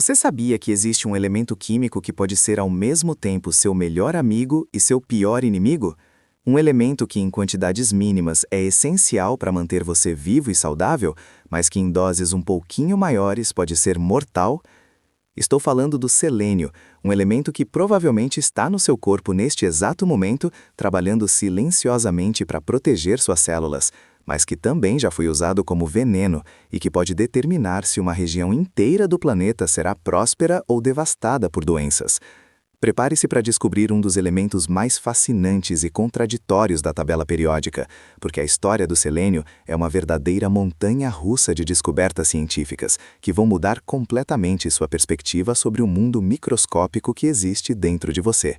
Você sabia que existe um elemento químico que pode ser ao mesmo tempo seu melhor amigo e seu pior inimigo? Um elemento que em quantidades mínimas é essencial para manter você vivo e saudável, mas que em doses um pouquinho maiores pode ser mortal? Estou falando do selênio, um elemento que provavelmente está no seu corpo neste exato momento, trabalhando silenciosamente para proteger suas células, mas que também já foi usado como veneno e que pode determinar se uma região inteira do planeta será próspera ou devastada por doenças. Prepare-se para descobrir um dos elementos mais fascinantes e contraditórios da tabela periódica, porque a história do selênio é uma verdadeira montanha-russa de descobertas científicas que vão mudar completamente sua perspectiva sobre o mundo microscópico que existe dentro de você.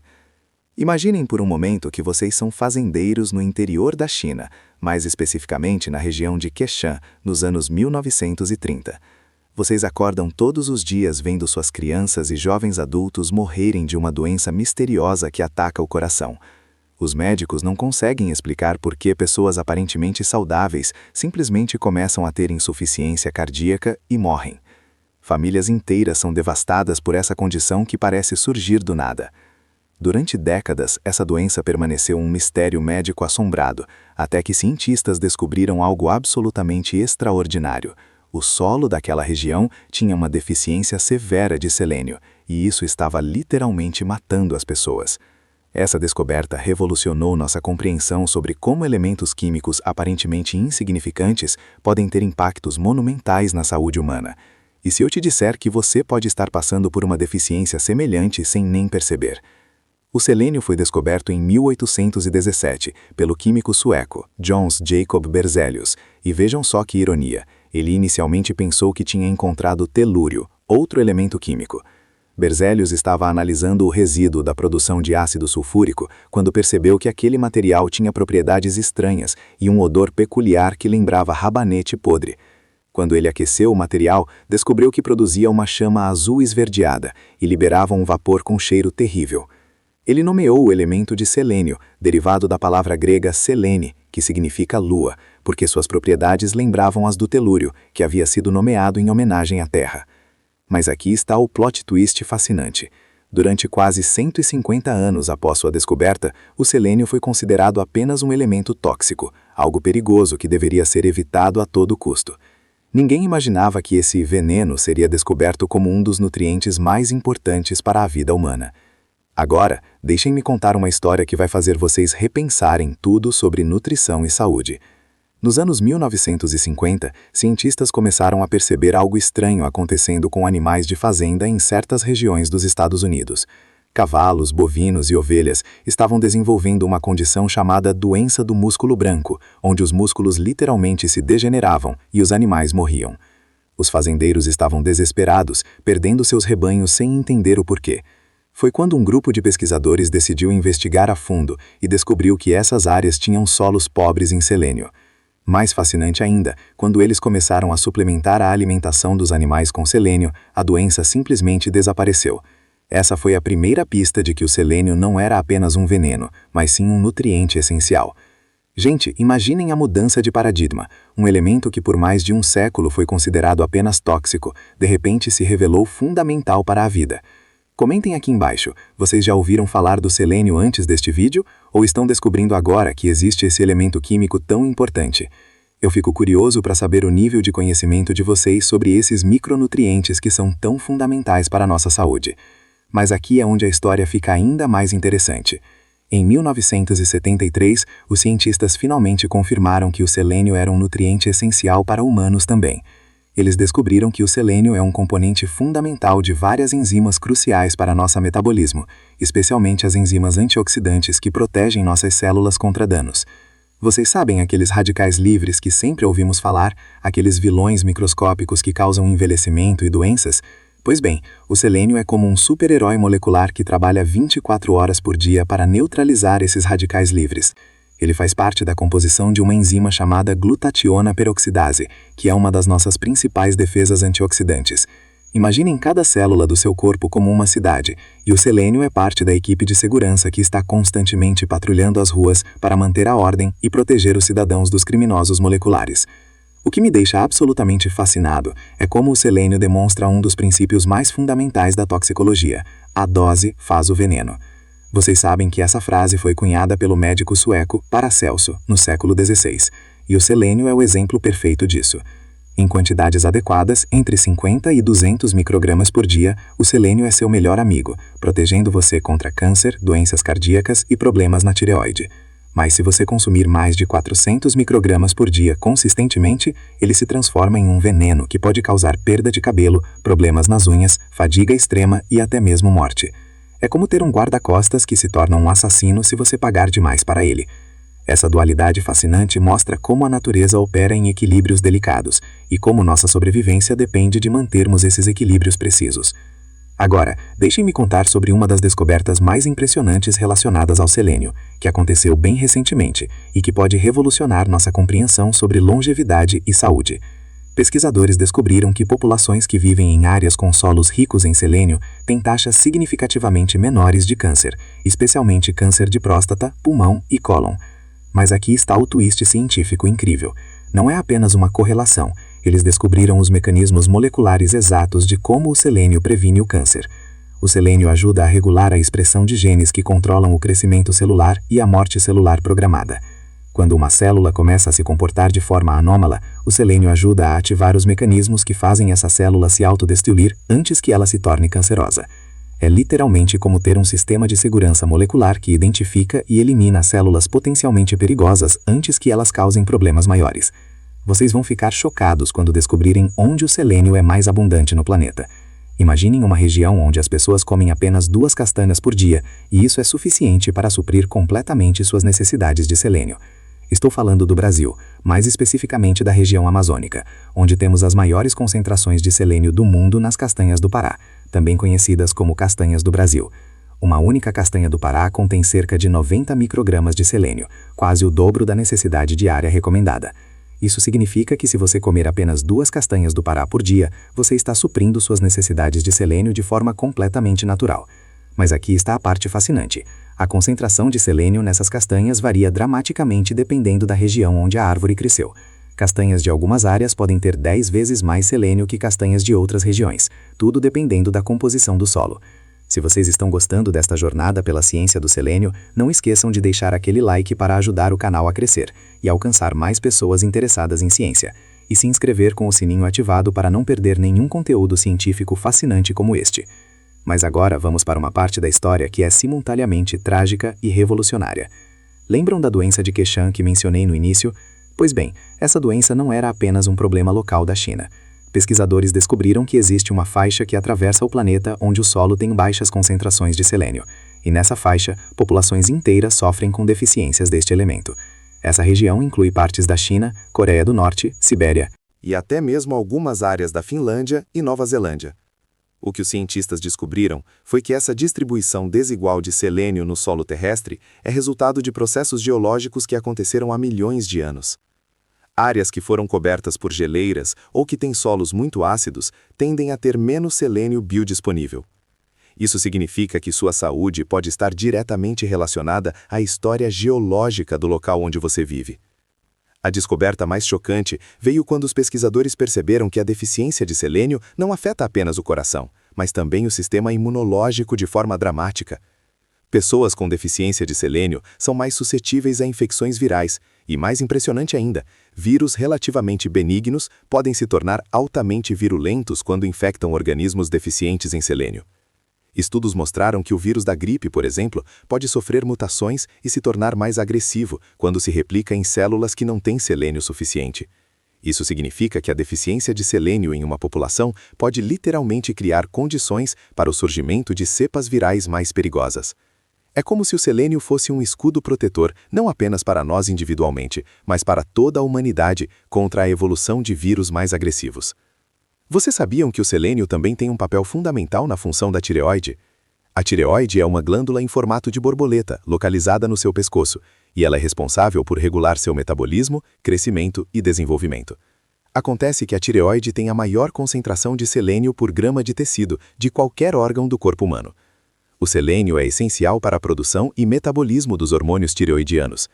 Imaginem por um momento que vocês são fazendeiros no interior da China, mais especificamente na região de Quechan, nos anos 1930. Vocês acordam todos os dias vendo suas crianças e jovens adultos morrerem de uma doença misteriosa que ataca o coração. Os médicos não conseguem explicar por que pessoas aparentemente saudáveis simplesmente começam a ter insuficiência cardíaca e morrem. Famílias inteiras são devastadas por essa condição que parece surgir do nada. Durante décadas, essa doença permaneceu um mistério médico assombrado, até que cientistas descobriram algo absolutamente extraordinário. O solo daquela região tinha uma deficiência severa de selênio, e isso estava literalmente matando as pessoas. Essa descoberta revolucionou nossa compreensão sobre como elementos químicos aparentemente insignificantes podem ter impactos monumentais na saúde humana. E se eu te disser que você pode estar passando por uma deficiência semelhante sem nem perceber? O selênio foi descoberto em 1817 pelo químico sueco Jöns Jacob Berzelius, e vejam só que ironia. Ele inicialmente pensou que tinha encontrado telúrio, outro elemento químico. Berzelius estava analisando o resíduo da produção de ácido sulfúrico quando percebeu que aquele material tinha propriedades estranhas e um odor peculiar que lembrava rabanete podre. Quando ele aqueceu o material, descobriu que produzia uma chama azul esverdeada e liberava um vapor com cheiro terrível. Ele nomeou o elemento de selênio, derivado da palavra grega selene, que significa lua, porque suas propriedades lembravam as do telúrio, que havia sido nomeado em homenagem à Terra. Mas aqui está o plot twist fascinante. Durante quase 150 anos após sua descoberta, o selênio foi considerado apenas um elemento tóxico, algo perigoso que deveria ser evitado a todo custo. Ninguém imaginava que esse veneno seria descoberto como um dos nutrientes mais importantes para a vida humana. Agora, deixem-me contar uma história que vai fazer vocês repensarem tudo sobre nutrição e saúde. Nos anos 1950, cientistas começaram a perceber algo estranho acontecendo com animais de fazenda em certas regiões dos Estados Unidos. Cavalos, bovinos e ovelhas estavam desenvolvendo uma condição chamada doença do músculo branco, onde os músculos literalmente se degeneravam e os animais morriam. Os fazendeiros estavam desesperados, perdendo seus rebanhos sem entender o porquê. Foi quando um grupo de pesquisadores decidiu investigar a fundo e descobriu que essas áreas tinham solos pobres em selênio. Mais fascinante ainda, quando eles começaram a suplementar a alimentação dos animais com selênio, a doença simplesmente desapareceu. Essa foi a primeira pista de que o selênio não era apenas um veneno, mas sim um nutriente essencial. Gente, imaginem a mudança de paradigma. Um elemento que por mais de um século foi considerado apenas tóxico, de repente se revelou fundamental para a vida. Comentem aqui embaixo, vocês já ouviram falar do selênio antes deste vídeo ou estão descobrindo agora que existe esse elemento químico tão importante? Eu fico curioso para saber o nível de conhecimento de vocês sobre esses micronutrientes que são tão fundamentais para a nossa saúde. Mas aqui é onde a história fica ainda mais interessante. Em 1973, os cientistas finalmente confirmaram que o selênio era um nutriente essencial para humanos também. Eles descobriram que o selênio é um componente fundamental de várias enzimas cruciais para nosso metabolismo, especialmente as enzimas antioxidantes que protegem nossas células contra danos. Vocês sabem aqueles radicais livres que sempre ouvimos falar, aqueles vilões microscópicos que causam envelhecimento e doenças? Pois bem, o selênio é como um super-herói molecular que trabalha 24 horas por dia para neutralizar esses radicais livres. Ele faz parte da composição de uma enzima chamada glutationa peroxidase, que é uma das nossas principais defesas antioxidantes. Imaginem cada célula do seu corpo como uma cidade, e o selênio é parte da equipe de segurança que está constantemente patrulhando as ruas para manter a ordem e proteger os cidadãos dos criminosos moleculares. O que me deixa absolutamente fascinado é como o selênio demonstra um dos princípios mais fundamentais da toxicologia: a dose faz o veneno. Vocês sabem que essa frase foi cunhada pelo médico sueco Paracelso no século XVI, e o selênio é o exemplo perfeito disso. Em quantidades adequadas, entre 50 e 200 microgramas por dia, o selênio é seu melhor amigo, protegendo você contra câncer, doenças cardíacas e problemas na tireoide. Mas se você consumir mais de 400 microgramas por dia consistentemente, ele se transforma em um veneno que pode causar perda de cabelo, problemas nas unhas, fadiga extrema e até mesmo morte. É como ter um guarda-costas que se torna um assassino se você pagar demais para ele. Essa dualidade fascinante mostra como a natureza opera em equilíbrios delicados e como nossa sobrevivência depende de mantermos esses equilíbrios precisos. Agora, deixem-me contar sobre uma das descobertas mais impressionantes relacionadas ao selênio, que aconteceu bem recentemente e que pode revolucionar nossa compreensão sobre longevidade e saúde. Pesquisadores descobriram que populações que vivem em áreas com solos ricos em selênio têm taxas significativamente menores de câncer, especialmente câncer de próstata, pulmão e cólon. Mas aqui está o twist científico incrível. Não é apenas uma correlação. Eles descobriram os mecanismos moleculares exatos de como o selênio previne o câncer. O selênio ajuda a regular a expressão de genes que controlam o crescimento celular e a morte celular programada. Quando uma célula começa a se comportar de forma anômala, o selênio ajuda a ativar os mecanismos que fazem essa célula se autodestruir antes que ela se torne cancerosa. É literalmente como ter um sistema de segurança molecular que identifica e elimina células potencialmente perigosas antes que elas causem problemas maiores. Vocês vão ficar chocados quando descobrirem onde o selênio é mais abundante no planeta. Imaginem uma região onde as pessoas comem apenas 2 castanhas por dia, e isso é suficiente para suprir completamente suas necessidades de selênio. Estou falando do Brasil, mais especificamente da região amazônica, onde temos as maiores concentrações de selênio do mundo nas castanhas do Pará, também conhecidas como castanhas do Brasil. Uma única castanha do Pará contém cerca de 90 microgramas de selênio, quase o dobro da necessidade diária recomendada. Isso significa que se você comer apenas 2 castanhas do Pará por dia, você está suprindo suas necessidades de selênio de forma completamente natural. Mas aqui está a parte fascinante. A concentração de selênio nessas castanhas varia dramaticamente dependendo da região onde a árvore cresceu. Castanhas de algumas áreas podem ter 10 vezes mais selênio que castanhas de outras regiões, tudo dependendo da composição do solo. Se vocês estão gostando desta jornada pela ciência do selênio, não esqueçam de deixar aquele like para ajudar o canal a crescer e alcançar mais pessoas interessadas em ciência, e se inscrever com o sininho ativado para não perder nenhum conteúdo científico fascinante como este. Mas agora vamos para uma parte da história que é simultaneamente trágica e revolucionária. Lembram da doença de Quechan que mencionei no início? Pois bem, essa doença não era apenas um problema local da China. Pesquisadores descobriram que existe uma faixa que atravessa o planeta onde o solo tem baixas concentrações de selênio, e nessa faixa, populações inteiras sofrem com deficiências deste elemento. Essa região inclui partes da China, Coreia do Norte, Sibéria e até mesmo algumas áreas da Finlândia e Nova Zelândia. O que os cientistas descobriram foi que essa distribuição desigual de selênio no solo terrestre é resultado de processos geológicos que aconteceram há milhões de anos. Áreas que foram cobertas por geleiras ou que têm solos muito ácidos tendem a ter menos selênio biodisponível. Isso significa que sua saúde pode estar diretamente relacionada à história geológica do local onde você vive. A descoberta mais chocante veio quando os pesquisadores perceberam que a deficiência de selênio não afeta apenas o coração, mas também o sistema imunológico de forma dramática. Pessoas com deficiência de selênio são mais suscetíveis a infecções virais e, mais impressionante ainda, vírus relativamente benignos podem se tornar altamente virulentos quando infectam organismos deficientes em selênio. Estudos mostraram que o vírus da gripe, por exemplo, pode sofrer mutações e se tornar mais agressivo quando se replica em células que não têm selênio suficiente. Isso significa que a deficiência de selênio em uma população pode literalmente criar condições para o surgimento de cepas virais mais perigosas. É como se o selênio fosse um escudo protetor não apenas para nós individualmente, mas para toda a humanidade contra a evolução de vírus mais agressivos. Vocês sabiam que o selênio também tem um papel fundamental na função da tireoide? A tireoide é uma glândula em formato de borboleta, localizada no seu pescoço, e ela é responsável por regular seu metabolismo, crescimento e desenvolvimento. Acontece que a tireoide tem a maior concentração de selênio por grama de tecido de qualquer órgão do corpo humano. O selênio é essencial para a produção e metabolismo dos hormônios tireoidianos.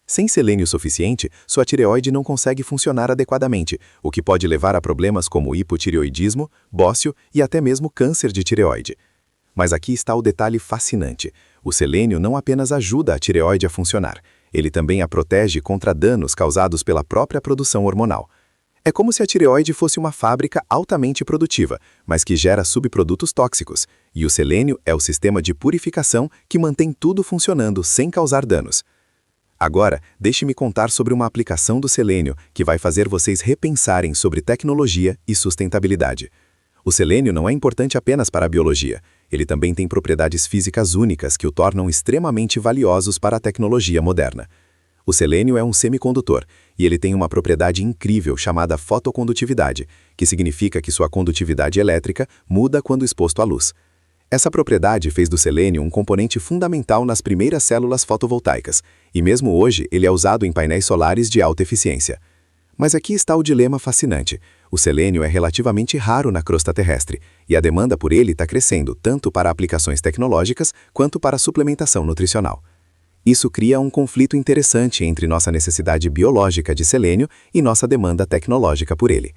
Sem selênio suficiente, sua tireoide não consegue funcionar adequadamente, o que pode levar a problemas como hipotireoidismo, bócio e até mesmo câncer de tireoide. Mas aqui está o detalhe fascinante. O selênio não apenas ajuda a tireoide a funcionar, ele também a protege contra danos causados pela própria produção hormonal. É como se a tireoide fosse uma fábrica altamente produtiva, mas que gera subprodutos tóxicos, e o selênio é o sistema de purificação que mantém tudo funcionando sem causar danos. Agora, deixe-me contar sobre uma aplicação do selênio que vai fazer vocês repensarem sobre tecnologia e sustentabilidade. O selênio não é importante apenas para a biologia, ele também tem propriedades físicas únicas que o tornam extremamente valiosos para a tecnologia moderna. O selênio é um semicondutor, e ele tem uma propriedade incrível chamada fotocondutividade, que significa que sua condutividade elétrica muda quando exposto à luz. Essa propriedade fez do selênio um componente fundamental nas primeiras células fotovoltaicas, e mesmo hoje ele é usado em painéis solares de alta eficiência. Mas aqui está o dilema fascinante. O selênio é relativamente raro na crosta terrestre, e a demanda por ele está crescendo tanto para aplicações tecnológicas quanto para suplementação nutricional. Isso cria um conflito interessante entre nossa necessidade biológica de selênio e nossa demanda tecnológica por ele.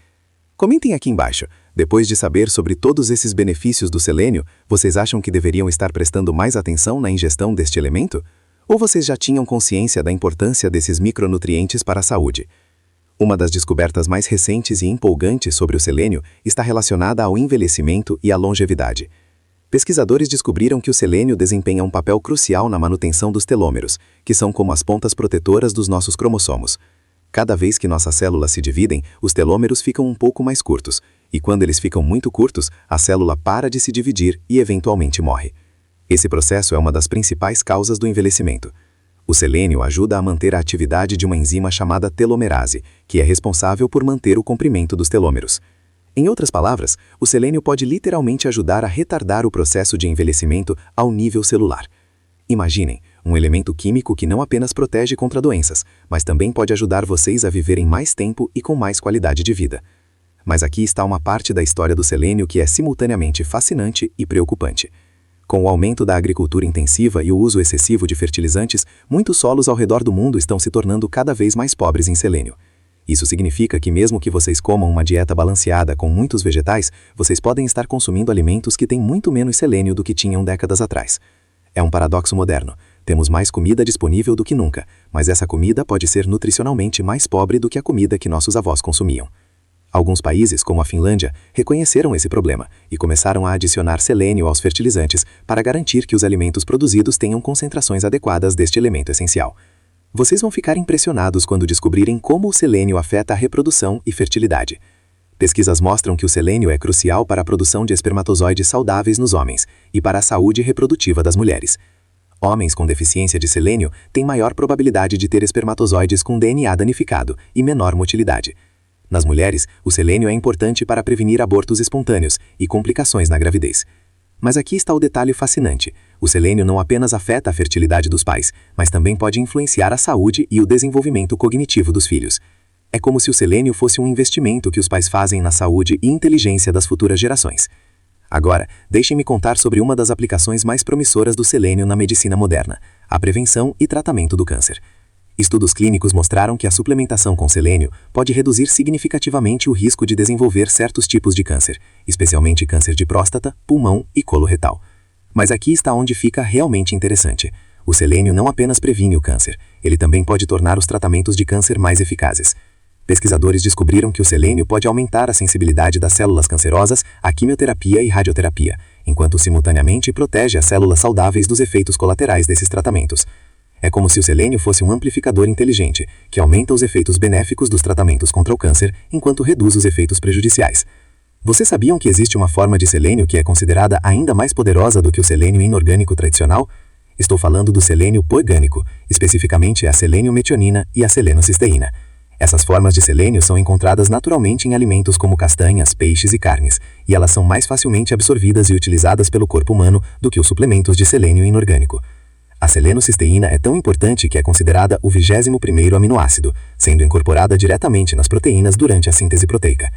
Comentem aqui embaixo. Depois de saber sobre todos esses benefícios do selênio, vocês acham que deveriam estar prestando mais atenção na ingestão deste elemento? Ou vocês já tinham consciência da importância desses micronutrientes para a saúde? Uma das descobertas mais recentes e empolgantes sobre o selênio está relacionada ao envelhecimento e à longevidade. Pesquisadores descobriram que o selênio desempenha um papel crucial na manutenção dos telômeros, que são como as pontas protetoras dos nossos cromossomos. Cada vez que nossas células se dividem, os telômeros ficam um pouco mais curtos, e quando eles ficam muito curtos, a célula para de se dividir e eventualmente morre. Esse processo é uma das principais causas do envelhecimento. O selênio ajuda a manter a atividade de uma enzima chamada telomerase, que é responsável por manter o comprimento dos telômeros. Em outras palavras, o selênio pode literalmente ajudar a retardar o processo de envelhecimento ao nível celular. Imaginem, um elemento químico que não apenas protege contra doenças, mas também pode ajudar vocês a viverem mais tempo e com mais qualidade de vida. Mas aqui está uma parte da história do selênio que é simultaneamente fascinante e preocupante. Com o aumento da agricultura intensiva e o uso excessivo de fertilizantes, muitos solos ao redor do mundo estão se tornando cada vez mais pobres em selênio. Isso significa que mesmo que vocês comam uma dieta balanceada com muitos vegetais, vocês podem estar consumindo alimentos que têm muito menos selênio do que tinham décadas atrás. É um paradoxo moderno. Temos mais comida disponível do que nunca, mas essa comida pode ser nutricionalmente mais pobre do que a comida que nossos avós consumiam. Alguns países, como a Finlândia, reconheceram esse problema e começaram a adicionar selênio aos fertilizantes para garantir que os alimentos produzidos tenham concentrações adequadas deste elemento essencial. Vocês vão ficar impressionados quando descobrirem como o selênio afeta a reprodução e fertilidade. Pesquisas mostram que o selênio é crucial para a produção de espermatozoides saudáveis nos homens e para a saúde reprodutiva das mulheres. Homens com deficiência de selênio têm maior probabilidade de ter espermatozoides com DNA danificado e menor motilidade. Nas mulheres, o selênio é importante para prevenir abortos espontâneos e complicações na gravidez. Mas aqui está o detalhe fascinante. O selênio não apenas afeta a fertilidade dos pais, mas também pode influenciar a saúde e o desenvolvimento cognitivo dos filhos. É como se o selênio fosse um investimento que os pais fazem na saúde e inteligência das futuras gerações. Agora, deixem-me contar sobre uma das aplicações mais promissoras do selênio na medicina moderna, a prevenção e tratamento do câncer. Estudos clínicos mostraram que a suplementação com selênio pode reduzir significativamente o risco de desenvolver certos tipos de câncer, especialmente câncer de próstata, pulmão e coloretal. Mas aqui está onde fica realmente interessante. O selênio não apenas previne o câncer, ele também pode tornar os tratamentos de câncer mais eficazes. Pesquisadores descobriram que o selênio pode aumentar a sensibilidade das células cancerosas à quimioterapia e radioterapia, enquanto simultaneamente protege as células saudáveis dos efeitos colaterais desses tratamentos. É como se o selênio fosse um amplificador inteligente, que aumenta os efeitos benéficos dos tratamentos contra o câncer, enquanto reduz os efeitos prejudiciais. Vocês sabiam que existe uma forma de selênio que é considerada ainda mais poderosa do que o selênio inorgânico tradicional? Estou falando do selênio poigânico, especificamente a selênio-metionina e a selenocisteína. Essas formas de selênio são encontradas naturalmente em alimentos como castanhas, peixes e carnes, e elas são mais facilmente absorvidas e utilizadas pelo corpo humano do que os suplementos de selênio inorgânico. A selenocisteína é tão importante que é considerada o 21º aminoácido, sendo incorporada diretamente nas proteínas durante a síntese proteica.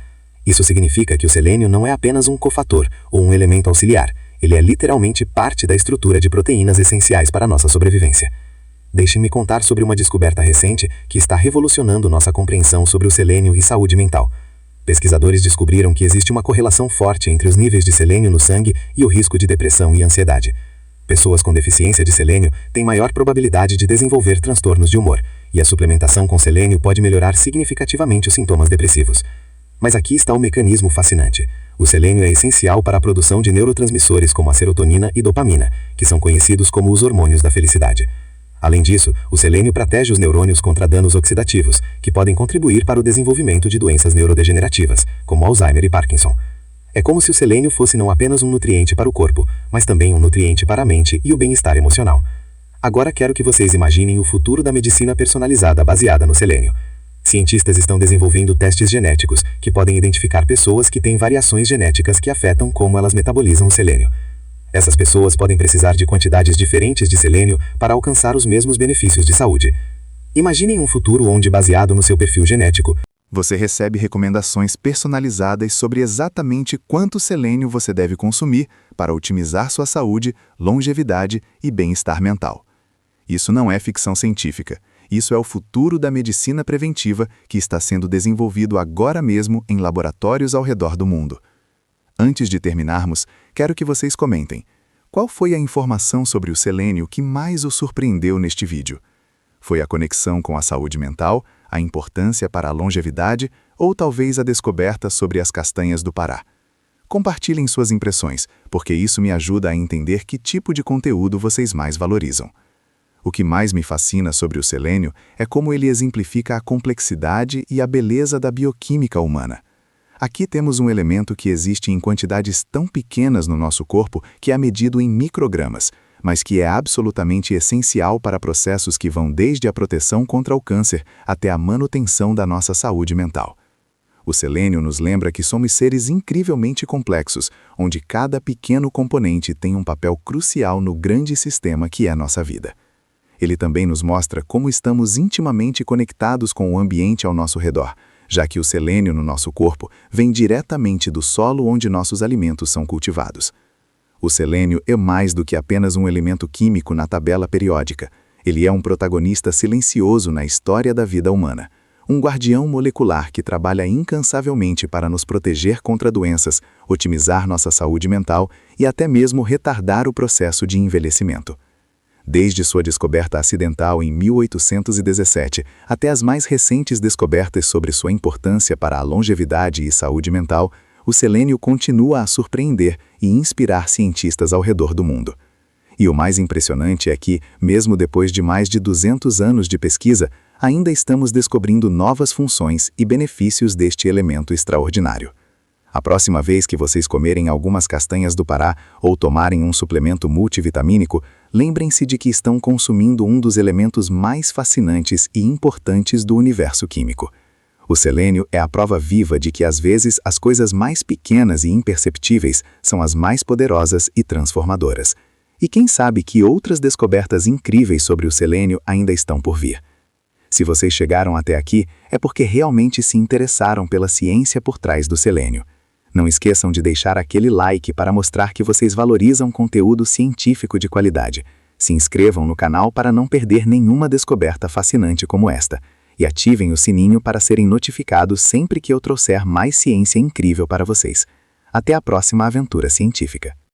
Isso significa que o selênio não é apenas um cofator ou um elemento auxiliar, ele é literalmente parte da estrutura de proteínas essenciais para a nossa sobrevivência. Deixem-me contar sobre uma descoberta recente que está revolucionando nossa compreensão sobre o selênio e saúde mental. Pesquisadores descobriram que existe uma correlação forte entre os níveis de selênio no sangue e o risco de depressão e ansiedade. Pessoas com deficiência de selênio têm maior probabilidade de desenvolver transtornos de humor, e a suplementação com selênio pode melhorar significativamente os sintomas depressivos. Mas aqui está um mecanismo fascinante. O selênio é essencial para a produção de neurotransmissores como a serotonina e dopamina, que são conhecidos como os hormônios da felicidade. Além disso, o selênio protege os neurônios contra danos oxidativos, que podem contribuir para o desenvolvimento de doenças neurodegenerativas, como Alzheimer e Parkinson. É como se o selênio fosse não apenas um nutriente para o corpo, mas também um nutriente para a mente e o bem-estar emocional. Agora quero que vocês imaginem o futuro da medicina personalizada baseada no selênio. Cientistas estão desenvolvendo testes genéticos que podem identificar pessoas que têm variações genéticas que afetam como elas metabolizam o selênio. Essas pessoas podem precisar de quantidades diferentes de selênio para alcançar os mesmos benefícios de saúde. Imaginem um futuro onde, baseado no seu perfil genético, você recebe recomendações personalizadas sobre exatamente quanto selênio você deve consumir para otimizar sua saúde, longevidade e bem-estar mental. Isso não é ficção científica. Isso é o futuro da medicina preventiva que está sendo desenvolvido agora mesmo em laboratórios ao redor do mundo. Antes de terminarmos, quero que vocês comentem. Qual foi a informação sobre o selênio que mais o surpreendeu neste vídeo? Foi a conexão com a saúde mental, a importância para a longevidade ou talvez a descoberta sobre as castanhas do Pará? Compartilhem suas impressões, porque isso me ajuda a entender que tipo de conteúdo vocês mais valorizam. O que mais me fascina sobre o selênio é como ele exemplifica a complexidade e a beleza da bioquímica humana. Aqui temos um elemento que existe em quantidades tão pequenas no nosso corpo que é medido em microgramas, mas que é absolutamente essencial para processos que vão desde a proteção contra o câncer até a manutenção da nossa saúde mental. O selênio nos lembra que somos seres incrivelmente complexos, onde cada pequeno componente tem um papel crucial no grande sistema que é nossa vida. Ele também nos mostra como estamos intimamente conectados com o ambiente ao nosso redor, já que o selênio no nosso corpo vem diretamente do solo onde nossos alimentos são cultivados. O selênio é mais do que apenas um elemento químico na tabela periódica. Ele é um protagonista silencioso na história da vida humana. Um guardião molecular que trabalha incansavelmente para nos proteger contra doenças, otimizar nossa saúde mental e até mesmo retardar o processo de envelhecimento. Desde sua descoberta acidental em 1817 até as mais recentes descobertas sobre sua importância para a longevidade e saúde mental, o selênio continua a surpreender e inspirar cientistas ao redor do mundo. E o mais impressionante é que, mesmo depois de mais de 200 anos de pesquisa, ainda estamos descobrindo novas funções e benefícios deste elemento extraordinário. A próxima vez que vocês comerem algumas castanhas do Pará ou tomarem um suplemento multivitamínico, lembrem-se de que estão consumindo um dos elementos mais fascinantes e importantes do universo químico. O selênio é a prova viva de que, às vezes, as coisas mais pequenas e imperceptíveis são as mais poderosas e transformadoras. E quem sabe que outras descobertas incríveis sobre o selênio ainda estão por vir. Se vocês chegaram até aqui, é porque realmente se interessaram pela ciência por trás do selênio. Não esqueçam de deixar aquele like para mostrar que vocês valorizam conteúdo científico de qualidade. Se inscrevam no canal para não perder nenhuma descoberta fascinante como esta. E ativem o sininho para serem notificados sempre que eu trouxer mais ciência incrível para vocês. Até a próxima aventura científica.